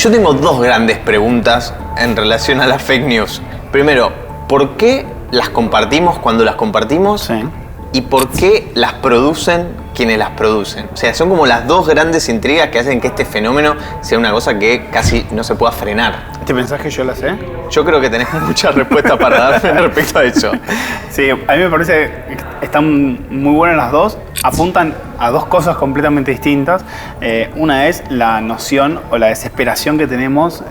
Yo tengo dos grandes preguntas en relación a las fake news. Primero, ¿por qué las compartimos cuando las compartimos? Sí. ¿Y por qué las producen quienes las producen? O sea, son como las dos grandes intrigas que hacen que este fenómeno sea una cosa que casi no se pueda frenar. ¿Este mensaje yo la sé? Yo creo que tenés muchas respuestas para darme respecto a eso. Sí, a mí me parece que están muy buenas las dos. Apuntan a dos cosas completamente distintas. Una es la noción o la desesperación que tenemos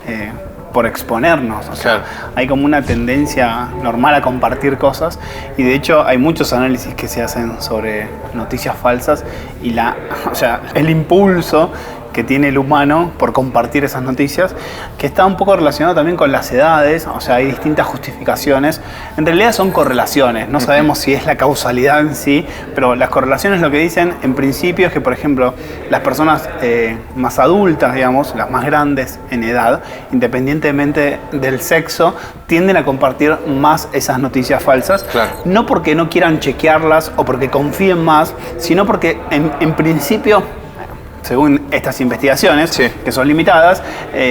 por exponernos. O sea, hay como una tendencia normal a compartir cosas y de hecho hay muchos análisis que se hacen sobre noticias falsas y el impulso que tiene el humano por compartir esas noticias, que está un poco relacionado también con las edades. O sea, hay distintas justificaciones. En realidad son correlaciones, no sabemos si es la causalidad en sí, pero las correlaciones lo que dicen en principio es que, por ejemplo, las personas más adultas, digamos, las más grandes en edad, independientemente del sexo, tienden a compartir más esas noticias falsas, Claro. no porque no quieran chequearlas o porque confíen más, sino porque en principio, según estas investigaciones, Sí. que son limitadas,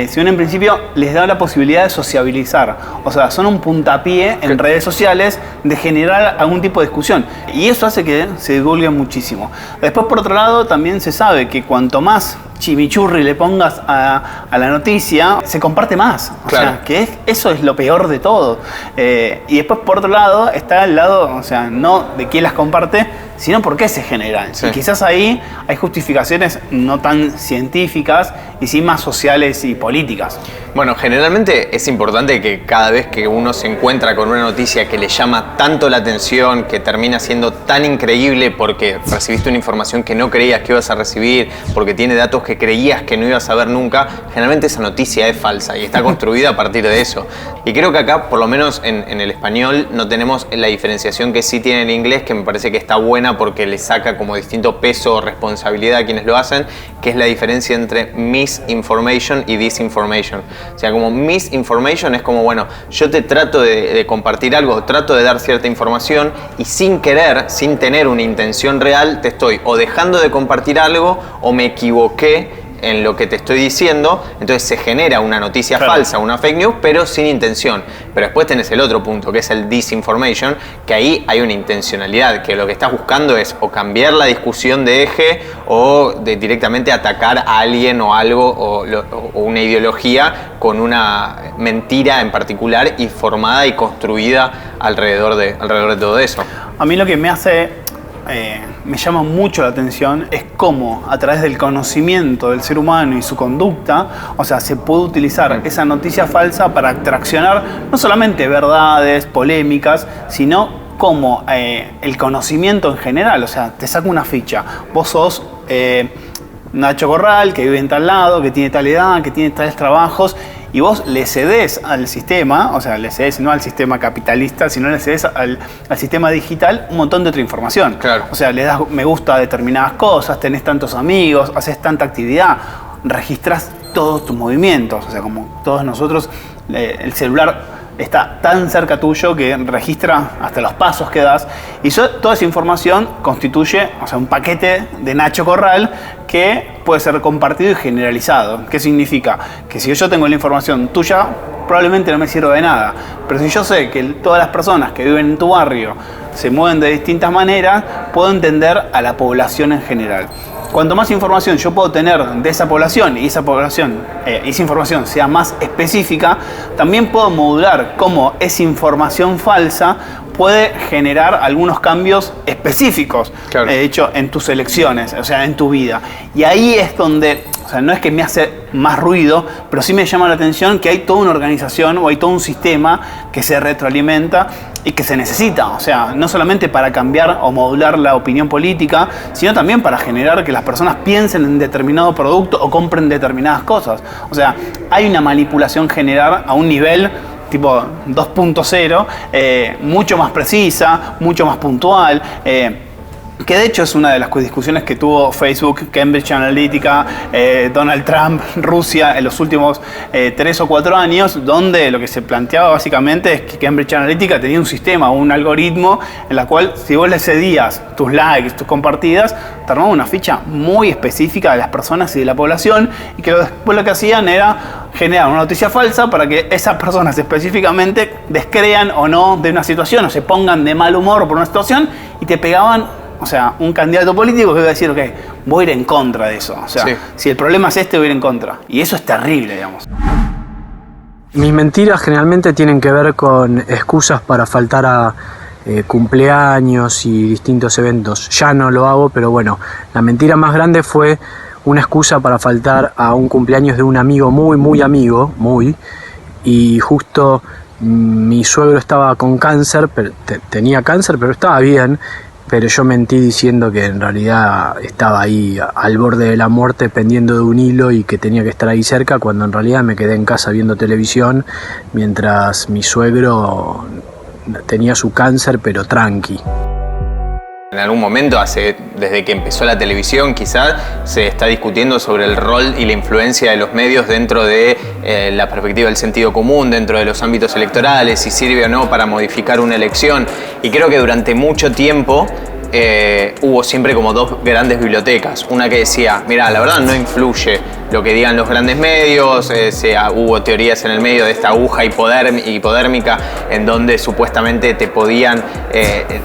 si uno en principio les da la posibilidad de sociabilizar. O sea, son un puntapié en redes sociales de generar algún tipo de discusión. Y eso hace que se divulgue muchísimo. Después, por otro lado, también se sabe que cuanto más chimichurri le pongas a la noticia, se comparte más. O Claro. sea, que eso es lo peor de todo. Y después, por otro lado, está el lado, o sea, no de quién las comparte, sino por qué se generan. Sí. Y quizás ahí hay justificaciones no tan científicas y sí más sociales y políticas. Bueno, generalmente es importante que cada vez que uno se encuentra con una noticia que le llama tanto la atención, que termina siendo tan increíble porque recibiste una información que no creías que ibas a recibir, porque tiene datos que creías que no ibas a ver nunca, generalmente esa noticia es falsa y está construida a partir de eso. Y creo que acá, por lo menos en el español, no tenemos la diferenciación que sí tiene en inglés, que me parece que está buena porque le saca como distinto peso o responsabilidad a quienes lo hacen, que es la diferencia entre misinformation y disinformation. O sea, como misinformation es como, bueno, yo te trato de compartir algo, trato de dar cierta información y sin querer, sin tener una intención real, te estoy o dejando de compartir algo o me equivoqué en lo que te estoy diciendo, entonces se genera una noticia falsa, una fake news, pero sin intención. Pero después tenés el otro punto, que es el disinformation, que ahí hay una intencionalidad, que lo que estás buscando es o cambiar la discusión de eje o directamente atacar a alguien o algo o una ideología con una mentira en particular y formada y construida alrededor de todo eso. A mí lo que me llama mucho la atención es cómo a través del conocimiento del ser humano y su conducta, o sea, se puede utilizar esa noticia falsa para traccionar no solamente verdades, polémicas, sino como el conocimiento en general. O sea, te saco una ficha, vos sos Nacho Corral, que vive en tal lado, que tiene tal edad, que tiene tales trabajos, y vos le cedés al sistema, o sea, le cedés no al sistema capitalista, sino le cedés al sistema digital un montón de otra información. Claro. O sea, le das me gusta a determinadas cosas, tenés tantos amigos, haces tanta actividad, registrás todos tus movimientos. O sea, como todos nosotros, el celular está tan cerca tuyo que registra hasta los pasos que das. Y toda esa información constituye, o sea, un paquete de Nacho Corral que puede ser compartido y generalizado. ¿Qué significa? Que si yo tengo la información tuya, probablemente no me sirva de nada. Pero si yo sé que todas las personas que viven en tu barrio se mueven de distintas maneras, puedo entender a la población en general. Cuanto más información yo puedo tener de esa población y esa información sea más específica, también puedo modular cómo esa información falsa puede generar algunos cambios específicos, Claro. hecho en tus elecciones, o sea, en tu vida. Y ahí es donde, o sea, no es que me hace más ruido, pero sí me llama la atención que hay toda una organización o hay todo un sistema que se retroalimenta y que se necesita, o sea, no solamente para cambiar o modular la opinión política, sino también para generar que las personas piensen en determinado producto o compren determinadas cosas. O sea, hay una manipulación general a un nivel tipo 2.0, mucho más precisa, mucho más puntual, que de hecho es una de las discusiones que tuvo Facebook, Cambridge Analytica, Donald Trump, Rusia en los últimos 3 o 4 años, donde lo que se planteaba básicamente es que Cambridge Analytica tenía un sistema, un algoritmo en la cual si vos le cedías tus likes, tus compartidas, te armaba una ficha muy específica de las personas y de la población y que después lo que hacían era generar una noticia falsa para que esas personas específicamente descrean o no de una situación o se pongan de mal humor por una situación y te pegaban, o sea, un candidato político que iba a decir, ok, voy a ir en contra de eso. O sea, sí, si el problema es este, voy a ir en contra. Y eso es terrible, digamos. Mis mentiras generalmente tienen que ver con excusas para faltar a cumpleaños y distintos eventos. Ya no lo hago, pero bueno, la mentira más grande fue una excusa para faltar a un cumpleaños de un amigo muy amigo, y justo mi suegro estaba con cáncer, tenía cáncer, pero estaba bien, pero yo mentí diciendo que en realidad estaba ahí al borde de la muerte pendiendo de un hilo y que tenía que estar ahí cerca, cuando en realidad me quedé en casa viendo televisión mientras mi suegro tenía su cáncer, pero tranqui. En algún momento, desde que empezó la televisión, quizás se está discutiendo sobre el rol y la influencia de los medios dentro de la perspectiva del sentido común, dentro de los ámbitos electorales, si sirve o no para modificar una elección. Y creo que durante mucho tiempo hubo siempre como dos grandes bibliotecas. Una que decía, mira, la verdad no influye lo que digan los grandes medios, hubo teorías en el medio de esta aguja hipodérmica en donde supuestamente te podían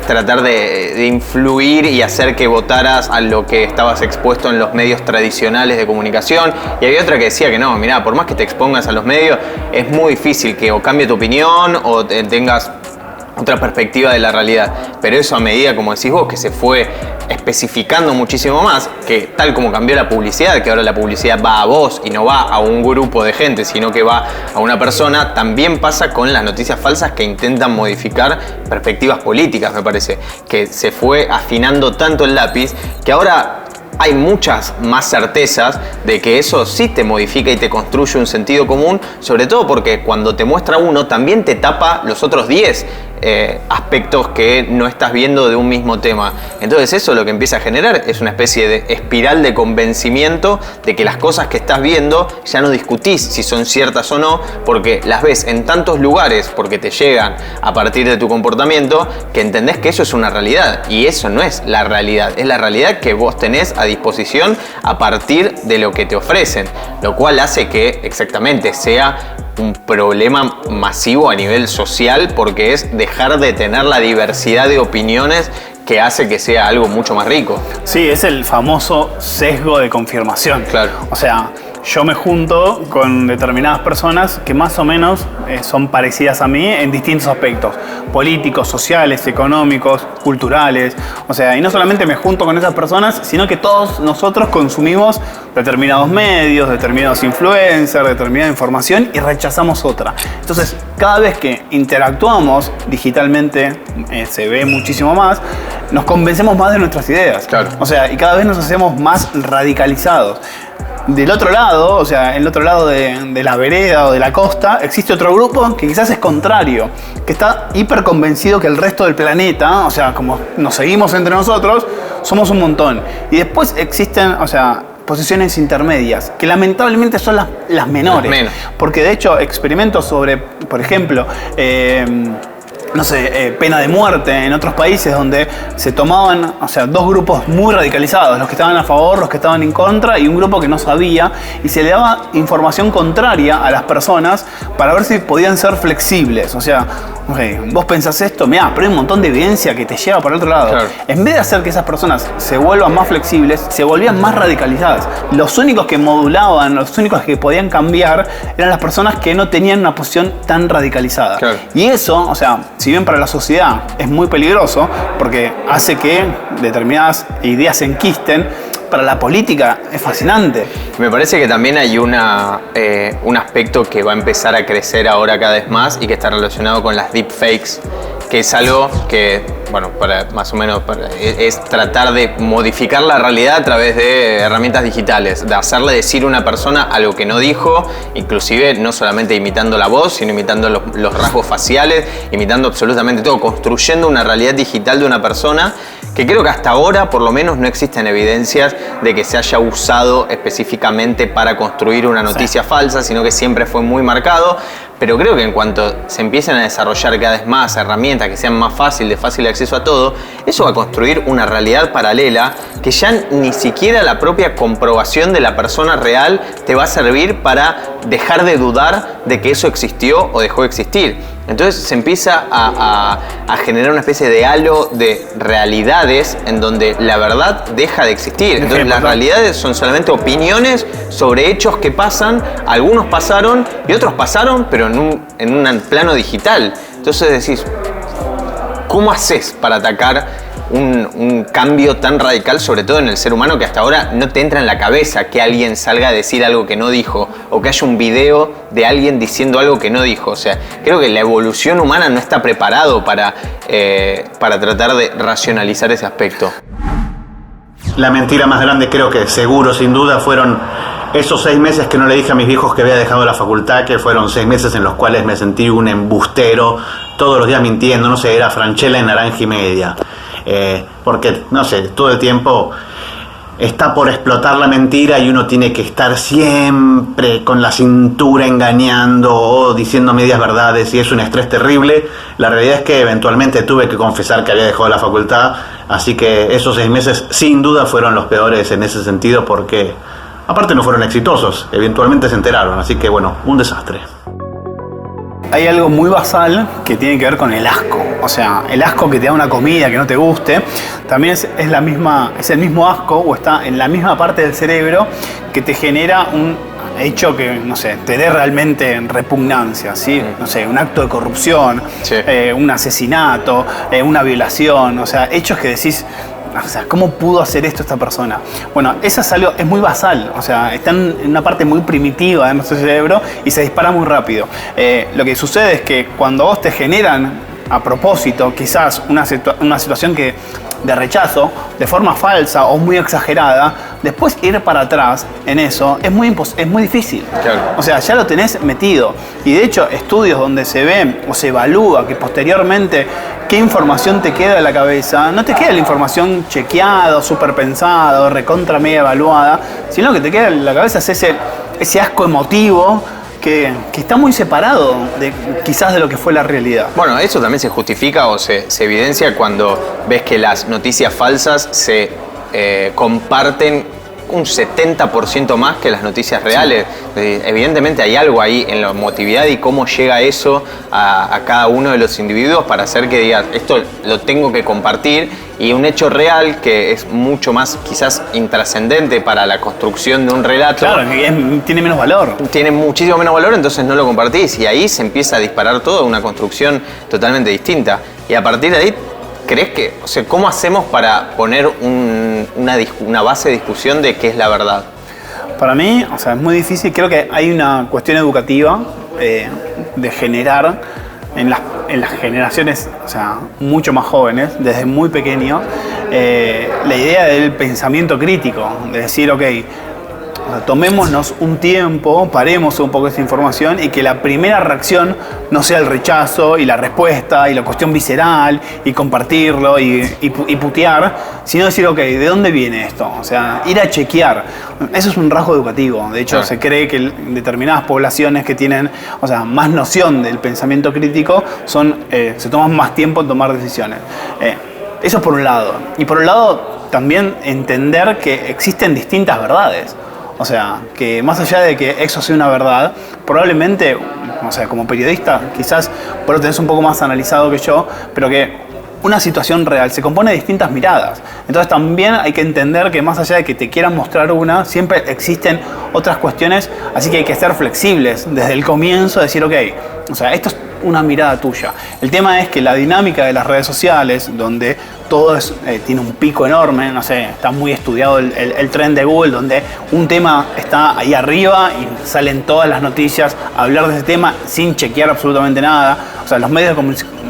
tratar de influir y hacer que votaras a lo que estabas expuesto en los medios tradicionales de comunicación. Y había otra que decía que no, mira, por más que te expongas a los medios, es muy difícil que o cambie tu opinión o tengas otra perspectiva de la realidad. Pero eso, a medida, como decís vos, que se fue especificando muchísimo más, que tal como cambió la publicidad, que ahora la publicidad va a vos y no va a un grupo de gente, sino que va a una persona, también pasa con las noticias falsas que intentan modificar perspectivas políticas, me parece. Que se fue afinando tanto el lápiz que ahora hay muchas más certezas de que eso sí te modifica y te construye un sentido común, sobre todo porque cuando te muestra uno también te tapa los otros 10 aspectos que no estás viendo de un mismo tema. Entonces eso lo que empieza a generar es una especie de espiral de convencimiento de que las cosas que estás viendo ya no discutís si son ciertas o no, porque las ves en tantos lugares, porque te llegan a partir de tu comportamiento, que entendés que eso es una realidad. Y eso no es la realidad, es la realidad que vos tenés a disposición a partir de lo que te ofrecen, lo cual hace que exactamente sea un problema masivo a nivel social, porque es dejar de tener la diversidad de opiniones que hace que sea algo mucho más rico. Sí, es el famoso sesgo de confirmación. Claro. O sea, yo me junto con determinadas personas que más o menos son parecidas a mí en distintos aspectos, políticos, sociales, económicos, culturales. O sea, y no solamente me junto con esas personas, sino que todos nosotros consumimos determinados medios, determinados influencers, determinada información y rechazamos otra. Entonces, cada vez que interactuamos digitalmente, se ve muchísimo más, nos convencemos más de nuestras ideas. Claro. O sea, y cada vez nos hacemos más radicalizados. Del otro lado, o sea, en el otro lado de la vereda o de la costa, existe otro grupo que quizás es contrario, que está hiper convencido que el resto del planeta, o sea, como nos seguimos entre nosotros, somos un montón. Y después existen, o sea, posiciones intermedias, que lamentablemente son las menores. Porque de hecho, experimentos sobre, por ejemplo, no sé, pena de muerte en otros países donde se tomaban, o sea, dos grupos muy radicalizados, los que estaban a favor, los que estaban en contra, y un grupo que no sabía, y se le daba información contraria a las personas para ver si podían ser flexibles. O sea, okay, vos pensás esto, mirá, pero hay un montón de evidencia que te lleva para el otro lado. Claro. En vez de hacer que esas personas se vuelvan más flexibles, se volvían más radicalizadas. Los únicos que modulaban, los únicos que podían cambiar, eran las personas que no tenían una posición tan radicalizada. Claro. Y eso, o sea, si bien para la sociedad es muy peligroso, porque hace que determinadas ideas se enquisten, para la política es fascinante. Me parece que también hay un aspecto que va a empezar a crecer ahora cada vez más y que está relacionado con las deepfakes, que es algo que, bueno, es tratar de modificar la realidad a través de herramientas digitales, de hacerle decir a una persona algo que no dijo, inclusive no solamente imitando la voz, sino imitando los rasgos faciales, imitando absolutamente todo, construyendo una realidad digital de una persona que creo que hasta ahora, por lo menos, no existen evidencias de que se haya usado específicamente para construir una noticia falsa, sino que siempre fue muy marcado. Pero creo que en cuanto se empiecen a desarrollar cada vez más herramientas que sean más fácil, de fácil acceso a todo, eso va a construir una realidad paralela que ya ni siquiera la propia comprobación de la persona real te va a servir para dejar de dudar de que eso existió o dejó de existir. Entonces se empieza a generar una especie de halo de realidades en donde la verdad deja de existir. Entonces las realidades son solamente opiniones sobre hechos que pasan, algunos pasaron y otros pasaron, pero en un plano digital. Entonces decís, ¿cómo haces para atacar un cambio tan radical, sobre todo en el ser humano, que hasta ahora no te entra en la cabeza que alguien salga a decir algo que no dijo o que haya un video de alguien diciendo algo que no dijo? O sea, creo que la evolución humana no está preparado para tratar de racionalizar ese aspecto. La mentira más grande, creo que seguro, sin duda, fueron esos 6 meses que no le dije a mis hijos que había dejado la facultad, que fueron 6 meses en los cuales me sentí un embustero, todos los días mintiendo, no sé, era Franchella en naranja y media. Porque, no sé, todo el tiempo está por explotar la mentira y uno tiene que estar siempre con la cintura engañando o diciendo medias verdades, y es un estrés terrible. La realidad es que eventualmente tuve que confesar que había dejado la facultad, así que esos 6 meses sin duda fueron los peores en ese sentido, porque aparte no fueron exitosos, eventualmente se enteraron, así que bueno, un desastre. Hay algo muy basal que tiene que ver con el asco. O sea, el asco que te da una comida que no te guste, también es el mismo asco, o está en la misma parte del cerebro que te genera un hecho que, no sé, te dé realmente repugnancia, ¿sí? No sé, un acto de corrupción, sí, un asesinato, una violación, o sea, hechos que decís, o sea, ¿cómo pudo hacer esto esta persona? Bueno, eso es muy basal, o sea, está en una parte muy primitiva de nuestro cerebro y se dispara muy rápido. Lo que sucede es que cuando vos te generan a propósito quizás una situación de rechazo, de forma falsa o muy exagerada, después ir para atrás en eso es muy difícil. Claro. O sea, ya lo tenés metido. Y de hecho, estudios donde se ve o se evalúa que posteriormente qué información te queda en la cabeza, no te queda la información chequeada, súper pensada, recontra media evaluada, sino que te queda en la cabeza es ese asco emotivo que está muy separado quizás de lo que fue la realidad. Bueno, eso también se justifica o se evidencia cuando ves que las noticias falsas se comparten un 70% más que las noticias reales. Sí. Evidentemente hay algo ahí en la emotividad y cómo llega eso a cada uno de los individuos para hacer que digas, esto lo tengo que compartir, y un hecho real que es mucho más quizás intrascendente para la construcción de un relato. Claro, tiene menos valor. Tiene muchísimo menos valor, entonces no lo compartís y ahí se empieza a disparar todo, una construcción totalmente distinta. Y a partir de ahí, ¿crees que, o sea, cómo hacemos para poner una base de discusión de qué es la verdad? Para mí, o sea, es muy difícil. Creo que hay una cuestión educativa de generar en las generaciones, o sea, mucho más jóvenes, desde muy pequeños, la idea del pensamiento crítico, de decir, ok, tomémonos un tiempo, paremos un poco esa información y que la primera reacción no sea el rechazo y la respuesta y la cuestión visceral y compartirlo y putear, sino decir, ok, ¿de dónde viene esto? O sea, ir a chequear. Eso es un rasgo educativo. De hecho, se cree que determinadas poblaciones que tienen, o sea, más noción del pensamiento crítico se toman más tiempo en tomar decisiones. Eso por un lado. Y por un lado, también entender que existen distintas verdades. O sea, que más allá de que eso sea una verdad, probablemente, o sea, como periodista, quizás vos lo tenés un poco más analizado que yo, pero que una situación real se compone de distintas miradas. Entonces también hay que entender que más allá de que te quieran mostrar una, siempre existen otras cuestiones, así que hay que ser flexibles desde el comienzo, decir, ok, o sea, esto es una mirada tuya. El tema es que la dinámica de las redes sociales, donde todo tiene un pico enorme, no sé, está muy estudiado el trend de Google, donde un tema está ahí arriba y salen todas las noticias a hablar de ese tema sin chequear absolutamente nada. O sea, los medios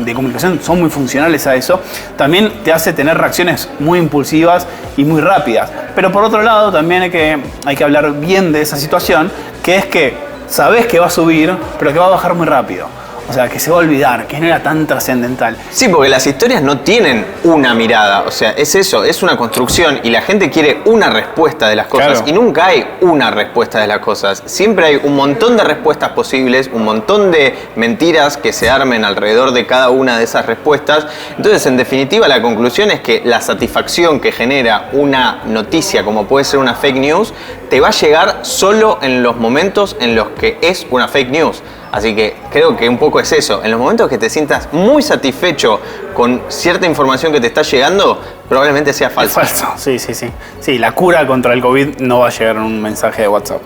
de comunicación son muy funcionales a eso. También te hace tener reacciones muy impulsivas y muy rápidas. Pero por otro lado, también hay que hablar bien de esa situación, que es que sabés que va a subir, pero que va a bajar muy rápido. O O sea, que se va a olvidar, que no era tan trascendental. Sí, porque las historias no tienen una mirada, o sea, es eso, es una construcción y la gente quiere una respuesta de las cosas, Claro. y nunca hay una respuesta de las cosas. Siempre hay un montón de respuestas posibles, un montón de mentiras que se armen alrededor de cada una de esas respuestas. Entonces, en definitiva, la conclusión es que la satisfacción que genera una noticia, como puede ser una fake news, te va a llegar solo en los momentos en los que es una fake news. Así que creo que un poco es eso. En los momentos que te sientas muy satisfecho con cierta información que te está llegando, probablemente sea falsa. Es falso, sí. Sí, la cura contra el COVID no va a llegar en un mensaje de WhatsApp.